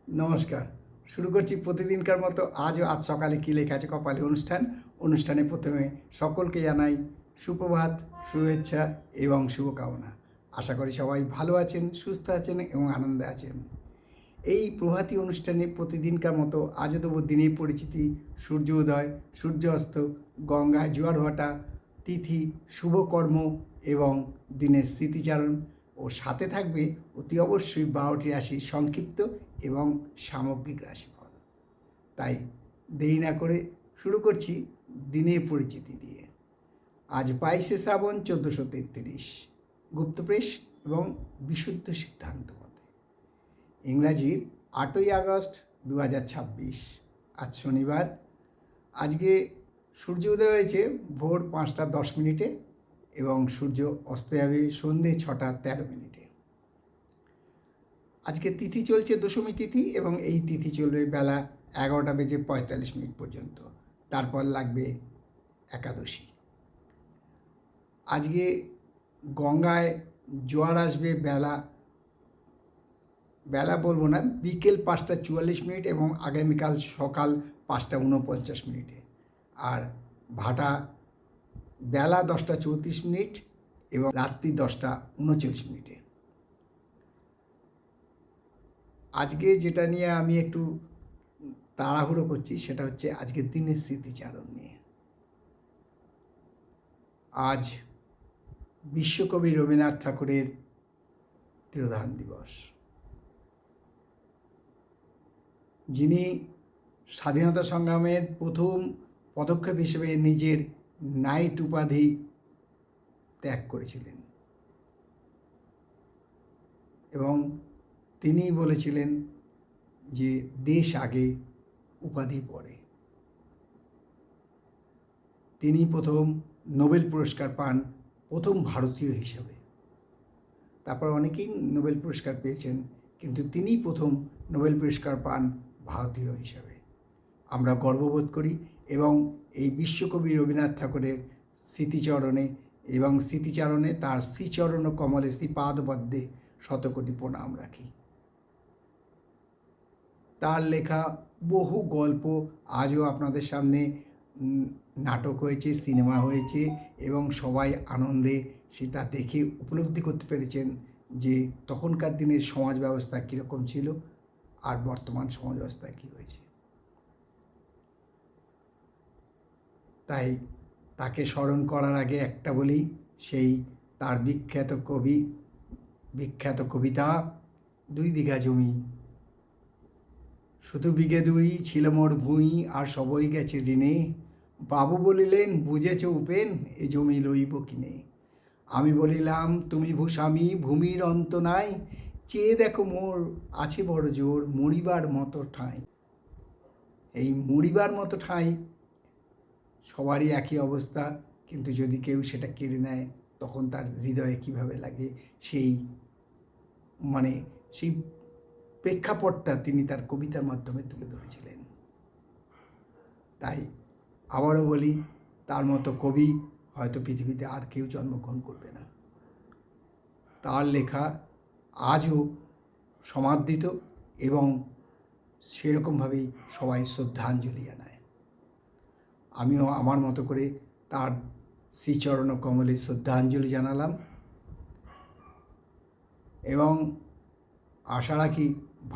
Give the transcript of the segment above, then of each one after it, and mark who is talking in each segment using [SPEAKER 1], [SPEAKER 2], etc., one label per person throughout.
[SPEAKER 1] নমস্কার। শুরু করছি প্রতিদিনকার মতো আজ সকালে কী লেখা আছে কপালে অনুষ্ঠানে প্রথমে সকলকে জানাই সুপ্রভাত, শুভেচ্ছা এবং শুভকামনা। আশা করি সবাই ভালো আছেন, সুস্থ আছেন এবং আনন্দে আছেন। এই প্রভাতী অনুষ্ঠানে প্রতিদিনকার মতো আজও দেবো দিনের পরিচিতি, সূর্য উদয়, সূর্য অস্ত, গঙ্গায় জোয়ার ভাটা, তিথি, শুভকর্ম এবং দিনের স্মৃতিচারণ ও সাথে থাকবে অতি অবশ্যই 12টি রাশির সংক্ষিপ্ত এবং সামগ্রিক রাশিফল। তাই দেরি না করে শুরু করছি দিনের পরিচিতি দিয়ে। আজ 22শে শ্রাবণ 1433 গুপ্তপ্রেস এবং বিশুদ্ধ সিদ্ধান্ত মতে। ইংরাজির 8ই আগস্ট 2026। আজ শনিবার। আজকে সূর্য উদয় হয়েছে ভোর 5টা 10 মিনিটে এবং সূর্য অস্ত যাবে সন্ধে 6টা 13 মিনিটে। আজকে তিথি চলছে দশমী তিথি এবং এই তিথি চলবে বেলা 11টা বেজে 45 মিনিট পর্যন্ত। তারপর লাগবে একাদশী। আজকে গঙ্গায় জোয়ার আসবে বেলা বলবো না, বিকেল 5টা 44 মিনিট এবং আগামীকাল সকাল 5টা 49 মিনিটে। আর ভাটা বেলা 10টা 34 মিনিট এবং রাত্রি 10টা 39 মিনিটে। আজকে যেটা নিয়ে আমি একটু তাড়াহুড়ো করছি সেটা হচ্ছে আজকের দিনের স্মৃতিচারণ নিয়ে। আজ বিশ্বকবি রবীন্দ্রনাথ ঠাকুরের তিরোধান দিবস। যিনি স্বাধীনতা সংগ্রামের প্রথম পদক্ষেপ হিসেবে নিজের নাইট উপাধি ত্যাগ করেছিলেন এবং তিনি বলেছিলেন যে দেশ আগে, উপাধি পরে। তিনি প্রথম নোবেল পুরস্কার পান প্রথম ভারতীয় হিসাবে। তারপর অনেকেই নোবেল পুরস্কার পেয়েছেন, কিন্তু তিনিই প্রথম নোবেল পুরস্কার পান ভারতীয় হিসাবে। আমরা গর্ববোধ করি এবং এই বিশ্বকবি রবীন্দ্রনাথ ঠাকুরের স্মৃতিচারণে তার শ্রীচরণ কমলে শ্রীপাদপদ্মে শতকোটি প্রণাম রাখি। তার লেখা বহু গল্প আজও আপনাদের সামনে নাটক হয়েছে, সিনেমা হয়েছে এবং সবাই আনন্দে সেটা দেখে উপলব্ধি করতে পেরেছেন যে তখনকার দিনের সমাজ ব্যবস্থা কীরকম ছিল আর বর্তমান সমাজ ব্যবস্থা কী হয়েছে। তাই তাকে স্মরণ করার আগে একটা বলি, সেই তার বিখ্যাত কবিতা 2 বিঘা জমি, শুধু বিঘে 2 ছিল মোর ভুঁই আর সবই গেছে ঋণে, বাবু বলিলেন বুঝেছ উপেন এ জমি লইব কিনে, আমি বলিলাম তুমি ভূস্বামী ভূমির অন্ত নাই, চেয়ে দেখো মোর আছে বড় জোর মরিবার মতো ঠাঁই। এই মরিবার মতো ঠাঁই সবারই একই অবস্থা, কিন্তু যদি কেউ সেটা কেড়ে নেয় তখন তার হৃদয়ে কীভাবে লাগে সেই প্রেক্ষাপটটা তিনি তার কবিতার মাধ্যমে তুলে ধরেছিলেন। তাই আবারও বলি, তার মতো কবি হয়তো পৃথিবীতে আর কেউ জন্মগ্রহণ করবে না। তার লেখা আজও সমাদৃত এবং সেরকমভাবেই সবাই শ্রদ্ধাঞ্জলি জানায়। আমিও আমার মতো করে তার শ্রীচরণ কমলে শ্রদ্ধাঞ্জলি জানালাম এবং আশা রাখি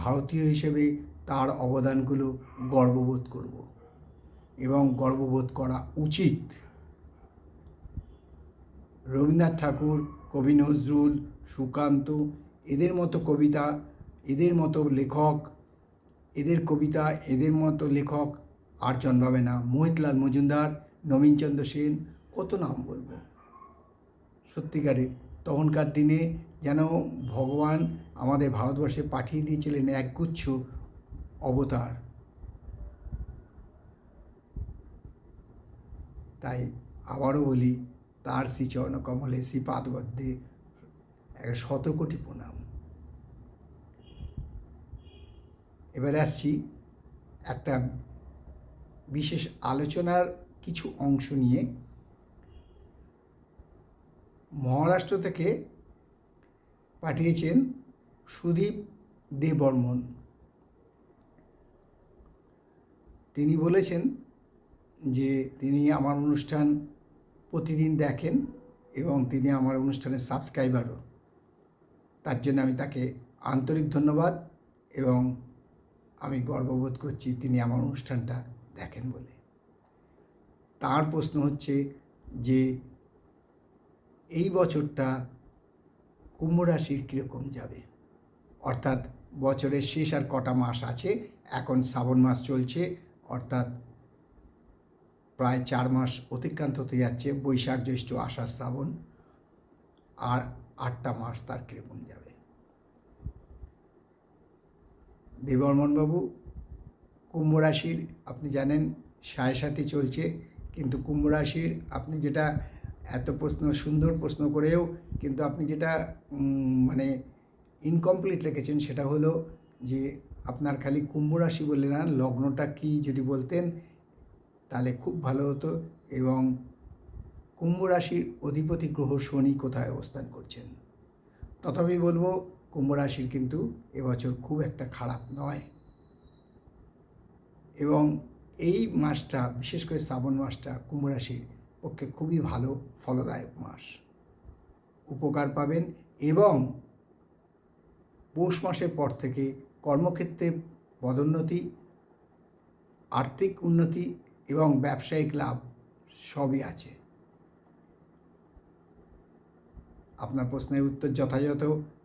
[SPEAKER 1] ভারতীয় হিসেবে তার অবদানগুলো গর্ববোধ করব এবং গর্ববোধ করা উচিত। রবীন্দ্রনাথ ঠাকুর, কবি নজরুল, সুকান্ত, এদের মতো কবিতা, এদের মতো লেখক, এদের মতো লেখক আর জন্মাবে না। মোহিতলাল মজুমদার, নবীনচন্দ্র সেন, কত নাম বলবো। সত্যিকারের তখনকার দিনে যেন ভগবান আমাদের ভারতবর্ষে পাঠিয়ে দিয়েছিলেন একগুচ্ছ অবতার। তাই আবারও বলি, তার শ্রীচরণ কমলে শ্রীপাদপদ্মে 100 কোটি প্রণাম। এবারে আসছি একটা বিশেষ আলোচনার কিছু অংশ নিয়ে। মহারাষ্ট্র থেকে পাঠিয়েছেন সুদীপ দেববর্মন। তিনি বলেছেন যে তিনি আমার অনুষ্ঠান প্রতিদিন দেখেন এবং তিনি আমার অনুষ্ঠানের সাবস্ক্রাইবারও। তার জন্য আমি তাকে আন্তরিক ধন্যবাদ এবং আমি গর্ববোধ করছি তিনি আমার অনুষ্ঠানটা দেখেন বলে। তার প্রশ্ন হচ্ছে যে এই বছরটা কুম্ভ রাশির কীরকম যাবে, অর্থাৎ বছরের শেষ আর কটা মাস আছে। এখন শ্রাবণ মাস চলছে, অর্থাৎ প্রায় 4 মাস অতিক্রান্ত হতে যাচ্ছে, বৈশাখ জ্যৈষ্ঠ আষাঢ় শ্রাবণ, আর 8টা মাস তার কীরকম যাবে। দেববর্মনবাবু, কুম্ভ রাশির আপনি জানেন 7.5 চলছে, কিন্তু কুম্ভ রাশির আপনি যেটা এত প্রশ্ন, সুন্দর প্রশ্ন করেও কিন্তু আপনি যেটা মানে ইনকমপ্লিট রেখেছেন সেটা হলো যে আপনার খালি কুম্ভ রাশি বললেন না, লগ্নটা কি যদি বলতেন তাহলে খুব ভালো হতো। এবং কুম্ভ রাশির অধিপতি গ্রহ শনি কোথায় অবস্থান করছেন। তথাপি বলবো কুম্ভ রাশির কিন্তু এবছর খুব একটা খারাপ নয়, এবং এই মাসটা বিশেষ করে শ্রাবণ মাসটা কুম্ভ রাশির পক্ষে খুবই ভালো ফলদায়ক মাস, উপকার পাবেন। এবং পৌষ মাসের পর থেকে কর্মক্ষেত্রে পদোন্নতি, আর্থিক উন্নতি এবং ব্যবসায়িক লাভ সবই আছে। আপনার প্রশ্নের উত্তর যথাযথ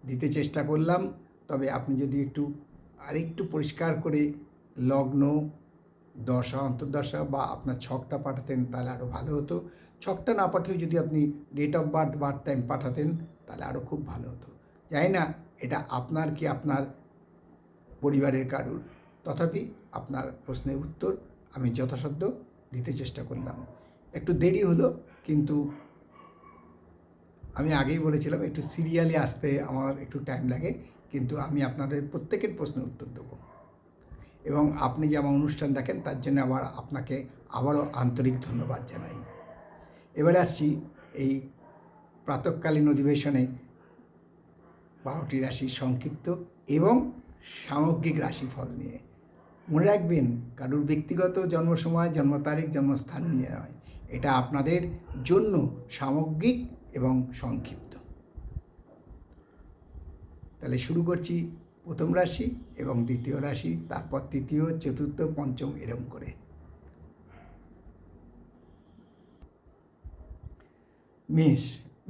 [SPEAKER 1] দিতে চেষ্টা করলাম, তবে আপনি যদি আরেকটু পরিষ্কার করে লগ্ন, দশা, অন্তর্দশা বা আপনার ছকটা পাঠাতেন তাহলে আরও ভালো হতো। ছকটা না পাঠিয়েও যদি আপনি date of birth, birth time পাঠাতেন তাহলে আরও খুব ভালো হতো। জানি না এটা আপনার কি আপনার পরিবারের কারুর, তথাপি আপনার প্রশ্নের উত্তর আমি যথাসাধ্য দিতে চেষ্টা করলাম। একটু দেরি হলো, কিন্তু আমি আগেই বলেছিলাম একটু সিরিয়ালি আসতে আমার একটু টাইম লাগে, কিন্তু আমি আপনাদের প্রত্যেকের প্রশ্নের উত্তর দেবো। এবং আপনি যে আমার অনুষ্ঠান দেখেন তার জন্য আপনাকে আবারও আন্তরিক ধন্যবাদ জানাই। এবারে আসছি এই প্রাতঃকালীন অধিবেশনে 12টি রাশির সংক্ষিপ্ত এবং সামগ্রিক রাশিফল নিয়ে। মনে রাখবেন, কারোর ব্যক্তিগত জন্ম সময়, জন্ম তারিখ, জন্মস্থান নিয়ে হয়, এটা আপনাদের জন্য সামগ্রিক এবং সংক্ষিপ্ত। তাহলে শুরু করছি প্রথম রাশি এবং দ্বিতীয় রাশি, তারপর তৃতীয়, চতুর্থ, পঞ্চম, এরম করে।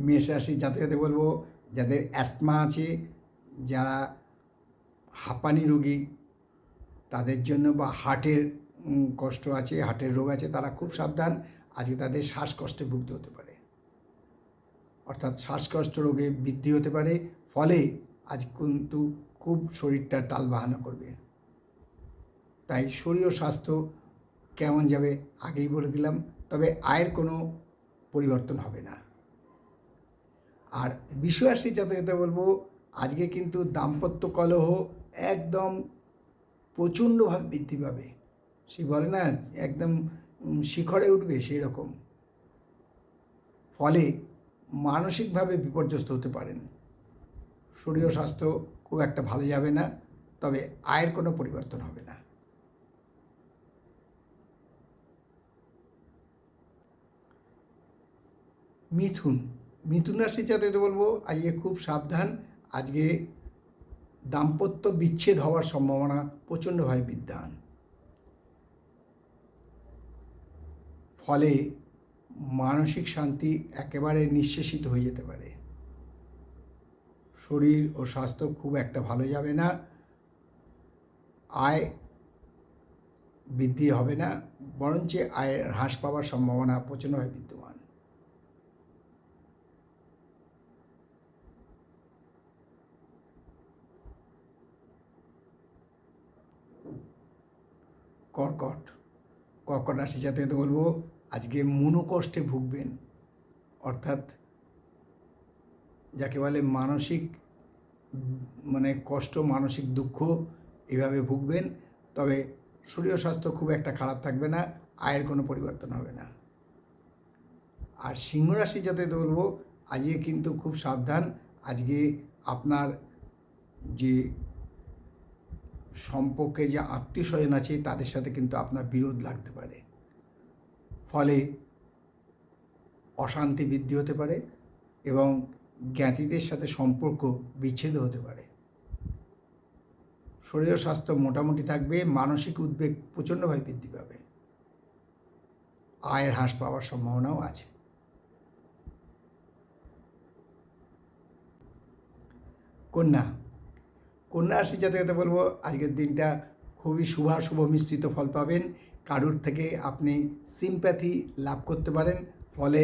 [SPEAKER 1] মেষ রাশি জাতকদের বলবো যাদের অ্যাস্তমা আছে, যারা হাঁপানি রোগী তাদের জন্য, বা হার্টের কষ্ট আছে, হার্টের রোগ আছে, তারা খুব সাবধান। আজকে তাদের শ্বাসকষ্টে ভুগতে হতে পারে, অর্থাৎ শ্বাসকষ্ট রোগে বৃদ্ধি হতে পারে, ফলে আজ কিন্তু খুব শরীরটা টালবাহানা করবে। তাই শরীর ও স্বাস্থ্য কেমন যাবে আগেই বলে দিলাম, তবে আয়ের কোনো পরিবর্তন হবে না। আর বৃষ রাশি জাতকদের বলবো আজকে কিন্তু দাম্পত্য কলহ একদম প্রচণ্ডভাবে বৃদ্ধি পাবে। সে বলে না একদম শিখরে উঠবে, সেই রকম। ফলে মানসিকভাবে বিপর্যস্ত হতে পারেন। শরীর ও স্বাস্থ্য খুব একটা ভালো যাবে না, তবে আয়ের কোনো পরিবর্তন হবে না। মিথুন রাশির জাতকদের বলবো আজকে খুব সাবধান। আজকে দাম্পত্য বিচ্ছেদ হওয়ার সম্ভাবনা প্রচণ্ডভাবে বিদ্যমান, ফলে মানসিক শান্তি একেবারে নিঃশেষিত হয়ে যেতে পারে। শরীর ও স্বাস্থ্য খুব একটা ভালো যাবে না, আয় বৃদ্ধি হবে না, বরঞ্চ আয়ের হ্রাস পাওয়ার সম্ভাবনা প্রচণ্ডভাবে বিদ্যমান। কর্কট রাশি জাতকদের বলবো আজকে মনোকষ্টে ভুগবেন, অর্থাৎ যাকে বলে মানসিক কষ্ট, মানসিক দুঃখ, এভাবে ভুগবেন। তবে শরীর স্বাস্থ্য খুব একটা খারাপ থাকবে না, আয়ের কোনো পরিবর্তন হবে না। আর সিংহ রাশি জাতকদের বলবো আজকে কিন্তু খুব সাবধান। আজকে আপনার যে সম্পর্কে যে আত্মীয় স্বজন আছে তাদের সাথে কিন্তু আপনার বিরোধ লাগতে পারে, ফলে অশান্তি বৃদ্ধি হতে পারে এবং জ্ঞাতিদের সাথে সম্পর্ক বিচ্ছেদ হতে পারে। শরীর স্বাস্থ্য মোটামুটি থাকবে, মানসিক উদ্বেগ প্রচণ্ডভাবে বৃদ্ধি পাবে, আয়ের হ্রাস পাওয়ার সম্ভাবনাও আছে। কন্যা রাশি জাতকদের বলবো আজকের দিনটা খুবই শুভ মিশ্রিত ফল পাবেন। কারুর থেকে আপনি সিম্প্যাথি লাভ করতে পারেন, ফলে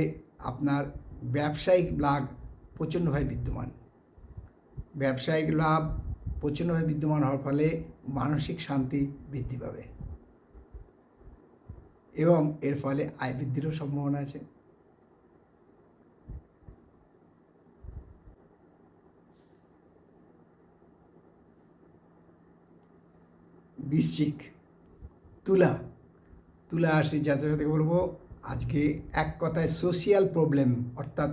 [SPEAKER 1] আপনার ব্যবসায়িক লাভ প্রচণ্ডভাবে বিদ্যমান। ব্যবসায়িক লাভ প্রচণ্ডভাবে বিদ্যমান হওয়ার ফলে মানসিক শান্তি বৃদ্ধি পাবে এবং এর ফলে আয় বৃদ্ধিরও সম্ভাবনা আছে। বৃশ্চিক তুলা রাশির জাতকদেরকে বলবো আজকে এক কথায় সোশিয়াল প্রবলেম অর্থাৎ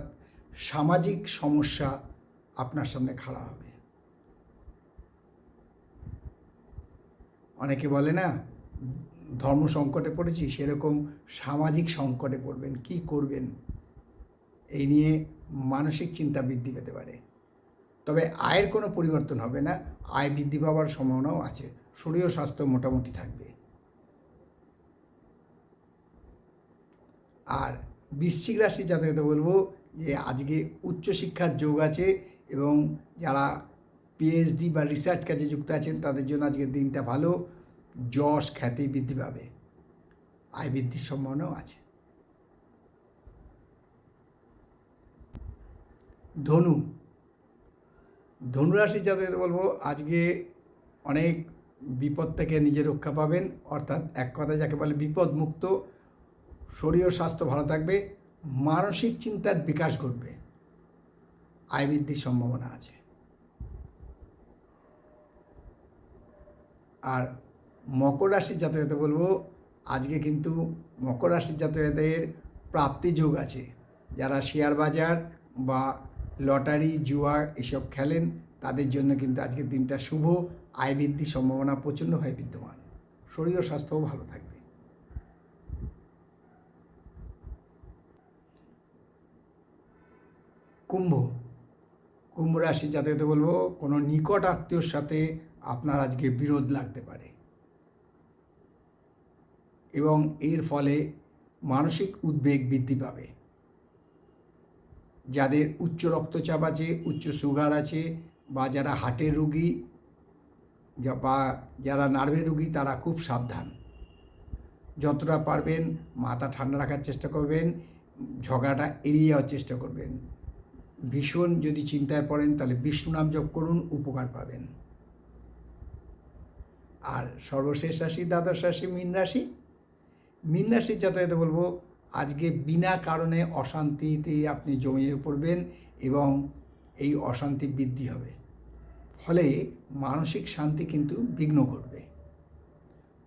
[SPEAKER 1] সামাজিক সমস্যা আপনার সামনে খাড়া হবে। অনেকে বলে না ধর্ম সংকটে পড়েছি, সেরকম সামাজিক সংকটে পড়বেন, কি করবেন এই নিয়ে মানসিক চিন্তা বৃদ্ধি পেতে পারে। তবে আয়ের কোনো পরিবর্তন হবে না, আয় বৃদ্ধি পাওয়ার সম্ভাবনাও আছে। শরীর স্বাস্থ্য মোটামুটি থাকবে। আর বৃশ্চিক রাশির জাতকদের বলবো যে আজকে উচ্চশিক্ষার যোগ আছে এবং যারা পিএইচডি বা রিসার্চ কাজে যুক্ত আছেন তাদের জন্য আজকের দিনটা ভালো, যশ খ্যাতি বৃদ্ধি পাবে, আয় বৃদ্ধির সম্ভাবনাও আছে। ধনুরাশির জাতকদের বলবো আজকে অনেক বিপদ থেকে নিজে রক্ষা পাবেন, অর্থাৎ এক কথায় যাকে বলে বিপদ মুক্ত। শরীর স্বাস্থ্য ভালো থাকবে, মানসিক চিন্তার বিকাশ ঘটবে, আয় বৃদ্ধির সম্ভাবনা আছে। আর মকর রাশির জাতকদের বলবো আজকে কিন্তু মকর রাশির জাতকদের প্রাপ্তি যোগ আছে। যারা শেয়ার বাজার বা লটারি জুয়া এসব খেলেন তাদের জন্য কিন্তু আজকের দিনটা শুভ, আয় বৃদ্ধির সম্ভাবনা প্রচণ্ডভাবে বিদ্যমান, শরীর স্বাস্থ্যও ভালো থাকবে। কুম্ভ রাশির জাতকদের বলবো কোনো নিকট আত্মীয়র সাথে আপনার আজকে বিরোধ লাগতে পারে এবং এর ফলে মানসিক উদ্বেগ বৃদ্ধি পাবে। যাদের উচ্চ রক্তচাপ আছে, উচ্চ সুগার আছে বা যারা হার্টের রোগী বা যারা নার্ভের রোগী তারা খুব সাবধান। যতটা পারবেন মাথা ঠান্ডা রাখার চেষ্টা করবেন, ঝগড়াটা এড়িয়ে যাওয়ার চেষ্টা করবেন। ভীষণ যদি চিন্তায় পড়েন তাহলে বিষ্ণু নাম জপ করুন, উপকার পাবেন। আর সর্বশেষ রাশি দ্বাদশ রাশি মীন রাশির জাতকদের বলবো আজকে বিনা কারণে অশান্তিতে আপনি জমিয়ে পড়বেন এবং এই অশান্তি বৃদ্ধি হবে, ফলে মানসিক শান্তি কিন্তু বিঘ্ন ঘটবে।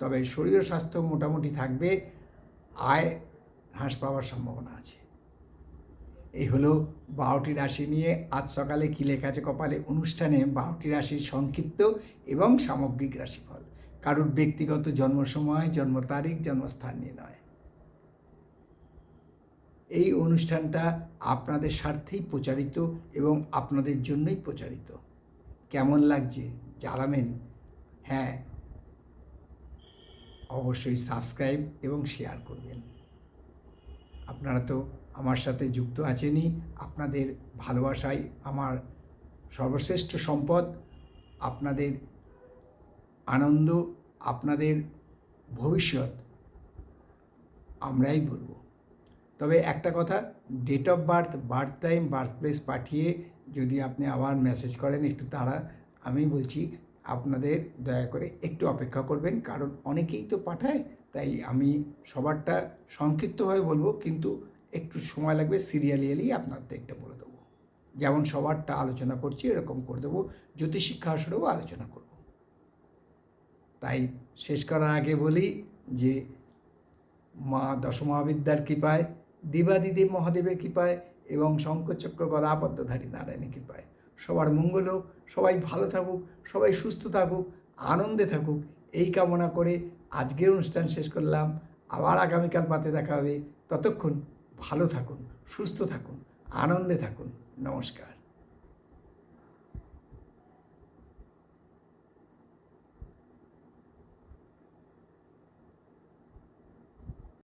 [SPEAKER 1] তবে শরীর স্বাস্থ্য মোটামুটি থাকবে, আয় হ্রাস পাওয়ার সম্ভাবনা আছে। এই হলো 12টি রাশি নিয়ে আজ সকালে কী লেখা আছে কপালে অনুষ্ঠানে 12টি রাশির সংক্ষিপ্ত এবং সামগ্রিক রাশিফল। কারোর ব্যক্তিগত জন্ম সময়, জন্ম তারিখ, জন্মস্থান নিয়ে নয়। এই অনুষ্ঠানটা আপনাদের স্বার্থেই প্রচারিত এবং আপনাদের জন্যই প্রচারিত। কেমন লাগছে জানাবেন। হ্যাঁ, অবশ্যই সাবস্ক্রাইব এবং শেয়ার করবেন। আপনারা তো আমার সাথে যুক্ত আছেনই, আপনাদের ভালোবাসাই আমার সর্বশ্রেষ্ঠ সম্পদ। আপনাদের আনন্দ, আপনাদের ভবিষ্যৎ আমরাই বলবো। তবে একটা কথা, date of birth, birth time, birth place পাঠিয়ে যদি আপনি আবার মেসেজ করেন একটু তাড়া, আমি বলছি আপনাদের দয়া করে একটু অপেক্ষা করবেন, কারণ অনেকেই তো পাঠায়, তাই আমি সবারটা সংক্ষিপ্তভাবে বলবো, কিন্তু একটু সময় লাগবে। সিরিয়ালিয়ালি আপনাদেরটা বলে দেবো, যেমন সবারটা আলোচনা করছি এরকম করে দেবো। জ্যোতিষশিক্ষা আসরেও আলোচনা করব। তাই শেষ করার আগে বলি যে মা দশমহাবিদ্যার কৃপায়, দেবাদিদেব মহাদেবের কৃপায় এবং শঙ্খচক্র গদাপদ্মধারী নারায়ণের কৃপায় সবার মঙ্গল হোক, সবাই ভালো থাকুক, সবাই সুস্থ থাকুক, আনন্দে থাকুক, এই কামনা করে আজকের অনুষ্ঠান শেষ করলাম। আবার আগামীকাল পাতে দেখা হবে। ততক্ষণ ভালো থাকুন, সুস্থ থাকুন, আনন্দে থাকুন। নমস্কার।